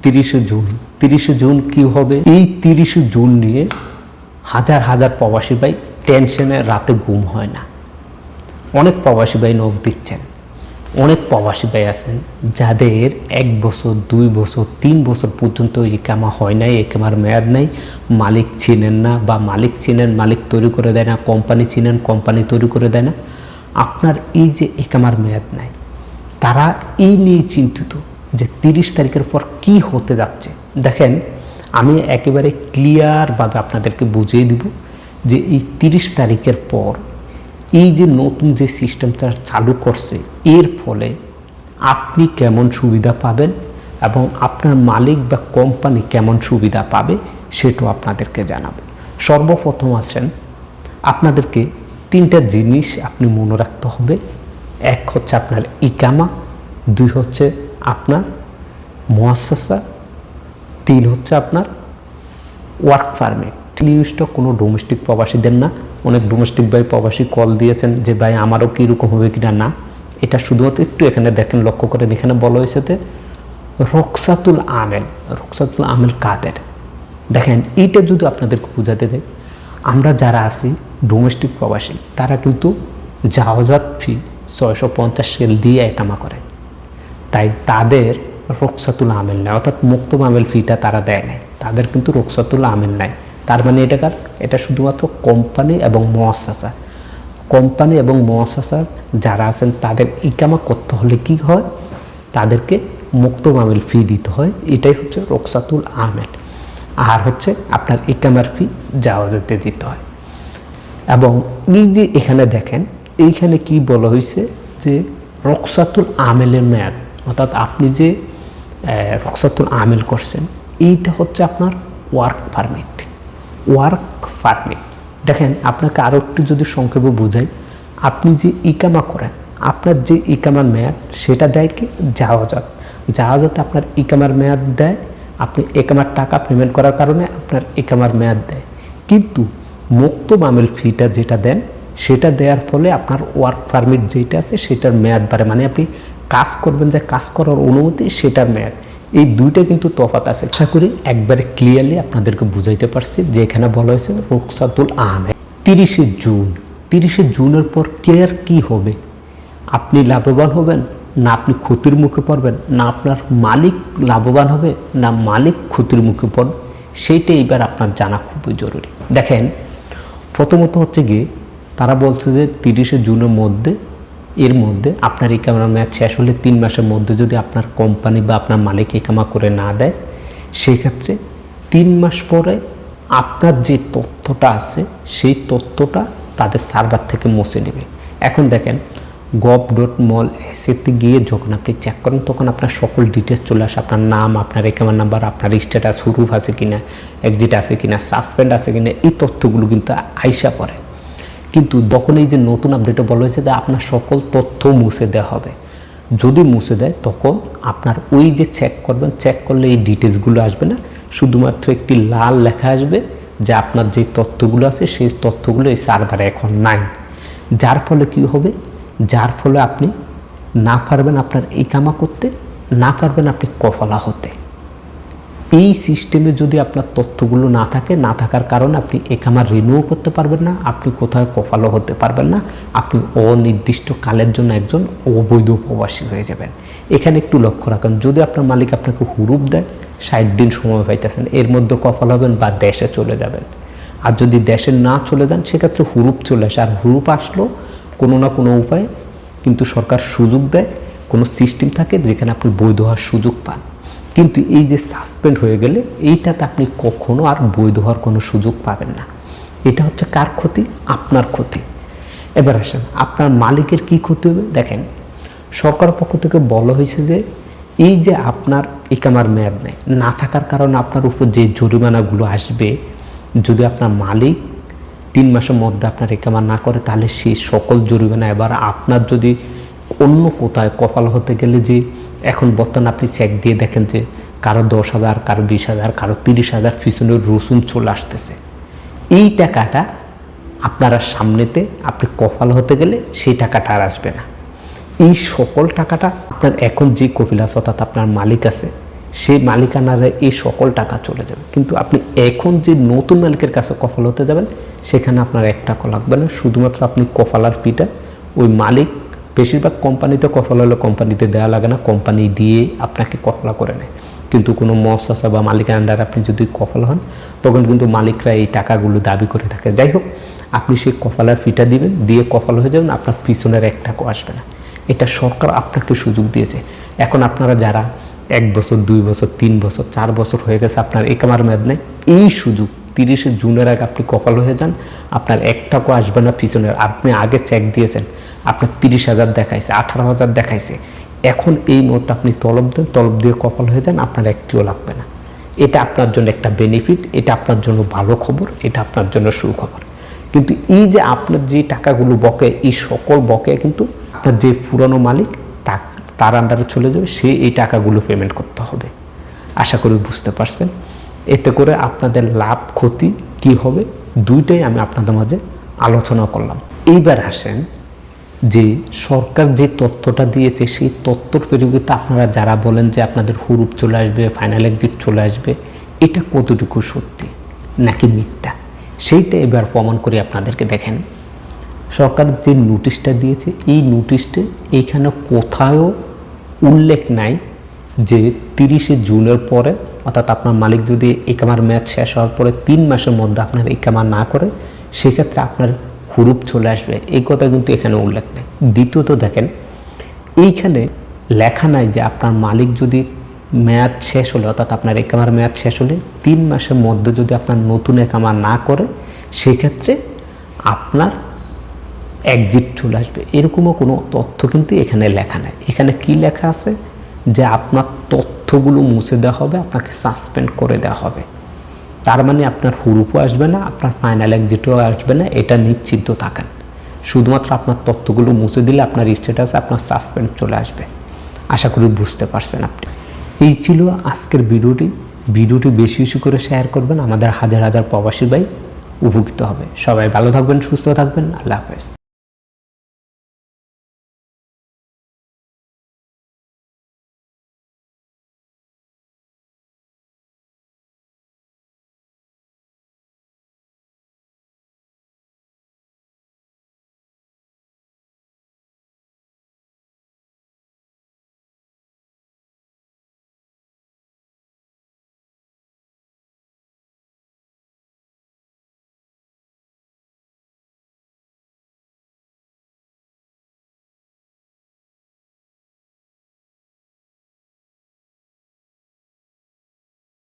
30 June 30 June কি হবে? এই 30 জুন নিয়ে হাজার হাজার প্রবাসী ভাই টেনশনে রাতে ঘুম হয় না। অনেক প্রবাসী ভাই নখ দিচ্ছেন, অনেক প্রবাসী ভাই আছেন যাদের 1 বছর 2 বছর 3 বছর পর্যন্ত ইকামা হয় নাই, ইকামার মেয়াদ নাই, মালিক চিনেন না, বা মালিক চিনেন মালিক তৈরি করে দেয় না, কোম্পানি চিনেন কোম্পানি তৈরি করে দেয় না। আপনার এই যে ইকামার মেয়াদ নাই, তারা এই নিয়ে চিন্তিত যে 30 তারিখের পর কি হতে যাচ্ছে। দেখেন, আমি একেবারে ক্লিয়ারভাবে আপনাদেরকে বুঝিয়ে দিব যে এই 30 তারিখের পর এই যে নতুন যে সিস্টেমটা চালু করছে, এর ফলে আপনি কেমন সুবিধা পাবেন এবং আপনার মালিক বা কোম্পানি কেমন সুবিধা পাবে সেটাও আপনাদেরকে জানাবো। সর্বপ্রথম আসেন, আপনাদেরকে 3টা জিনিস আপনি মনে রাখতে হবে। 1 হচ্ছে আপনার ইকামা, 2 হচ্ছে আপনার মুআসসাসা, 3 হচ্ছে আপনার ওয়ার্ক পারমিট। নিউজটা কোনো ডোমেস্টিক প্রবাসীদের না। অনেক ডোমেস্টিক ভাই প্রবাসী কল দিয়েছেন যে ভাই আমারও কীরকম হবে কিনা। না, এটা শুধুমাত্র একটু এখানে দেখেন, লক্ষ্য করেন, এখানে বলা হয়েছে যে রুখসাতুল আমেল। রুখসাতুল আমেল কাদের? দেখেন, এইটা যদি আপনাদেরকে বোঝাতে যাই, আমরা যারা আছি ডোমেস্টিক প্রবাসী, তারা কিন্তু জাহাজাত ফি 650 সেল দিয়ে একামা করে, তাই তাদের রুখসাতুল আমেল নেয়, অর্থাৎ মুক্ত আমেল ফিটা তারা দেয় নাই, তাদের কিন্তু রুখসাতুল আমেল নাই। তার মানে এটা শুধুমাত্র কোম্পানি এবং মুআসসাসা। কোম্পানি এবং মুআসসাসার যারা আছেন তাদের ইকামা করতে হলে কি হয়? তাদেরকে মুক্ত আমেল ফি দিতে হয়, এটাই হচ্ছে রুখসাতুল আমেল। আর হচ্ছে আপনার ইকামার ফি জাওয়াজাতে দিতে হয়। এবং এই যে এখানে দেখেন, এইখানে কি বলা হয়েছে যে রুখসাতুল আমেলের মেয়াদ, অর্থাৎ আপনি যে রুখসাতুল আমেল করছেন, এইটা হচ্ছে আপনার ওয়ার্ক পারমিট। ওয়ার্ক পারমিট দেখেন, আপনাকে আরও একটু যদি সংক্ষেপে বোঝাই, আপনি যে ইকামা করেন, আপনার যে ইকামার মেয়াদ সেটা দেয় কি? জাহাজাত। জাহাজাতে আপনার ইকামার মেয়াদ দেয়, আপনি ইকামার টাকা পেমেন্ট করার কারণে আপনার ইকামার মেয়াদ দেয়। কিন্তু মুক্ত আমেল ফিটা যেটা দেন, সেটা দেওয়ার ফলে আপনার ওয়ার্ক পারমিট যেটা আছে সেটার মেয়াদ বাড়ে, মানে আপনি কাজ করবেন, যে কাজ করার অনুমতি, সেটার মেয়াদ। এই দুইটা কিন্তু তফাৎ আছে। আশা করি একবারে ক্লিয়ারলি আপনাদেরকে বুঝাইতে পারছি যে এখানে বলা হয়েছে রুখসাতুল আমেল। 30 জুনের পর কেয়ার কি হবে? আপনি লাভবান হবেন না আপনি ক্ষতির মুখে পড়বেন, না আপনার মালিক লাভবান হবে না মালিক ক্ষতির মুখে পড়বে, সেইটা এবার আপনার জানা খুবই জরুরি। দেখেন, প্রথমত হচ্ছে গিয়ে তারা বলছে যে 30 জুনের মধ্যে, এর মধ্যে আপনার ইকামার মেয়াদ শেষ হলে 3 মাসের মধ্যে যদি আপনার কোম্পানি বা আপনার মালিক ইকামা করে না দেয়, সেই ক্ষেত্রে 3 মাস পরে আপনার যে তথ্যটা আছে সেই তথ্যটা তাদের সার্ভার থেকে মুছে নেবে। এখন দেখেন, gov.mol/তে গিয়ে যখন আপনি চেক করেন, তখন আপনার সকল ডিটেলস চলে আসে। আপনার নাম, আপনার ইকামার নাম্বার, আপনার স্ট্যাটাস হুরুফ আছে কিনা, এক্সিট আছে কিনা, সাসপেন্ড আছে কিনা, এই তথ্যগুলো কিন্তু আইসা পড়ে। কিন্তু যখন এই যে নতুন আপডেটে বলা হয়েছে যে আপনার সকল তথ্য মুছে দেওয়া হবে, যদি মুছে দেয় তখন আপনার ওই যে চেক করবেন, চেক করলে এই ডিটেলসগুলো আসবে না, শুধুমাত্র একটি লাল লেখা আসবে যে আপনার যে তথ্যগুলো আছে সেই তথ্যগুলো এই সার্ভারে এখন নাই। যার ফলে কি হবে? যার ফলে আপনি না পারবেন আপনার ইকামা করতে, না পারবেন আপনি কফলা হতে। এই সিস্টেমে যদি আপনার তথ্যগুলো না থাকে, না থাকার কারণে আপনি ইকামা রিনিউ করতে পারবেন না, আপনি কোথাও কফালও হতে পারবেন না, আপনি অনির্দিষ্ট কালের জন্য একজন অবৈধ প্রবাসী হয়ে যাবেন। এখানে একটু লক্ষ্য রাখুন, যদি আপনার মালিক আপনাকে হুরুপ দেয়, 60 দিন সময় পাইতেছেন, এর মধ্যে কফাল হবেন বা দেশে চলে যাবেন। আর যদি দেশে না চলে যান, সেক্ষেত্রে হুরুপ চলে আসে। আর হুরুপ আসলো কোনো না কোনো উপায়ে কিন্তু সরকার সুযোগ দেয়, কোনো সিস্টেম থাকে যেখানে আপনি বৈধ হওয়ার সুযোগ পান। কিন্তু এই যে সাসপেন্ড হয়ে গেলে, এইটাতে আপনি কখনো আর বৈধ হওয়ার কোনো সুযোগ পাবেন না। এটা হচ্ছে কার ক্ষতি? আপনার ক্ষতি। এবার আসেন, আপনার মালিকের কি ক্ষতি হবে? দেখেন, সরকারের পক্ষ থেকে বলা হয়েছে যে এই যে আপনার ইকামার মেয়াদ নেই, না থাকার কারণে আপনার উপর যে জরিমানাগুলো আসবে, যদি আপনার মালিক 3 মাসের মধ্যে আপনার ইকামা না করে, তাহলে সেই সকল জরিমানা এবার আপনার, যদি অন্য কোথায় কপাল হতে গেলে, যে এখন বর্তমানে আপনি চেক দিয়ে দেখেন যে কারো 10,000, কারো 20,000, কারো 30,000 পিছনে রসুন চলে আসতেছে, এই টাকাটা আপনারা সামনেতে আপনি কপাল হতে গেলে সেই টাকাটা আর আসবে না। এই সকল টাকাটা আপনার এখন যে কপিল আছে, অর্থাৎ আপনার মালিক আছে, সেই মালিকানারে এই সকল টাকা চলে যাবে। কিন্তু আপনি এখন যে নতুন মালিকের কাছে কফাল হতে যাবেন, সেখানে আপনার 1 টাকা লাগবে না। শুধুমাত্র আপনি কফালার ফিটা ওই মালিক, বেশিরভাগ কোম্পানিতে কফাল হলে কোম্পানিতে দেওয়া লাগে না, কোম্পানি দিয়ে আপনাকে কফালা করে নেয়। কিন্তু কোনো মহাশাসা বা মালিকের আন্ডারে আপনি যদি কফাল হন, তখন কিন্তু মালিকরা এই টাকাগুলো দাবি করে থাকে। যাই হোক, আপনি সেই কফালার ফিটা দিবেন, দিয়ে কফাল হয়ে যাবেন, আপনার পিছনের 1 টাকাও আসবে না। এটা সরকার আপনাকে সুযোগ দিয়েছে। এখন আপনারা যারা 1 বছর, 2 বছর, 3 বছর, 4 বছর হয়ে গেছে, আপনার একামার মেয়াদ নেই, এই সুযোগ 30 জুনের আগে আপনি কপাল হয়ে যান, আপনার 1 টাকাও আসবে না পিছনের। আপনি আগে চেক দিয়েছেন, আপনার 30,000 দেখাইছে, 18,000 দেখাইছে, এখন এই মুহূর্তে আপনি তলব দেন, তলব দিয়ে কপাল হয়ে যান, আপনার 1টিও লাগবে না। এটা আপনার জন্য একটা বেনিফিট, এটা আপনার জন্য ভালো খবর, এটা আপনার জন্য সুখবর। কিন্তু এই যে আপনার যে টাকাগুলো বকেয়া, এই সকল বকেয়া কিন্তু আপনার যে পুরনো মালিক তার আন্ডারে চলে যাবে, সে এই টাকাগুলো পেমেন্ট করতে হবে। আশা করি বুঝতে পারছেন। এতে করে আপনাদের লাভ ক্ষতি কি হবে, দুইটাই আমি আপনাদের মাঝে আলোচনা করলাম। এইবার আসেন যে সরকার যে তথ্যটা দিয়েছে, সেই তথ্যর পরিপ্রেক্ষিতে আপনারা যারা বলেন যে আপনাদের হুরুপ চলে আসবে, ফাইনাল এক্সিট চলে আসবে, এটা কতটুকু সত্যি নাকি মিথ্যা, সেইটা এবার প্রমাণ করে আপনাদেরকে। দেখেন, সরকার যে নোটিশটা দিয়েছে, এই নোটিশটা এইখানে কোথাও উল্লেখ নাই যে 30 জুনের পরে, অর্থাৎ আপনার মালিক যদি একামার মেয়াদ শেষ হওয়ার পরে 3 মাসের মধ্যে আপনার একামা না করে, সেক্ষেত্রে আপনার হুরুপ চলে আসবে, এই কথা কিন্তু এখানে উল্লেখ নেই। দ্বিতীয়ত দেখেন, এইখানে লেখা নাই যে আপনার মালিক যদি মেয়াদ শেষ হলে, অর্থাৎ আপনার একামার মেয়াদ শেষ হলে 3 মাসের মধ্যে যদি আপনার নতুন একামা না করে, সেক্ষেত্রে আপনার এক্সিট চলে আসবে, এরকমও কোনো তথ্য কিন্তু এখানে লেখা নেই। এখানে কি লেখা আছে যে আপনার তথ্যগুলো মুছে দেওয়া হবে, আপনাকে সাসপেন্ড করে দেওয়া হবে। তার মানে আপনার হুরুপও আসবে না, আপনার ফাইনাল এক্সিটও আসবে না, এটা নিশ্চিন্ত থাকেন। শুধুমাত্র আপনার তথ্যগুলো মুছে দিলে আপনার স্ট্যাটাসে আপনার সাসপেন্ড চলে আসবে। আশা করি বুঝতে পারছেন আপনি। এই ছিল আজকের ভিডিওটি বেশি বেশি করে শেয়ার করবেন, আমাদের হাজার হাজার প্রবাসী ভাই উপকৃত হবে। সবাই ভালো থাকবেন, সুস্থ থাকবেন, আল্লাহ হাফেজ।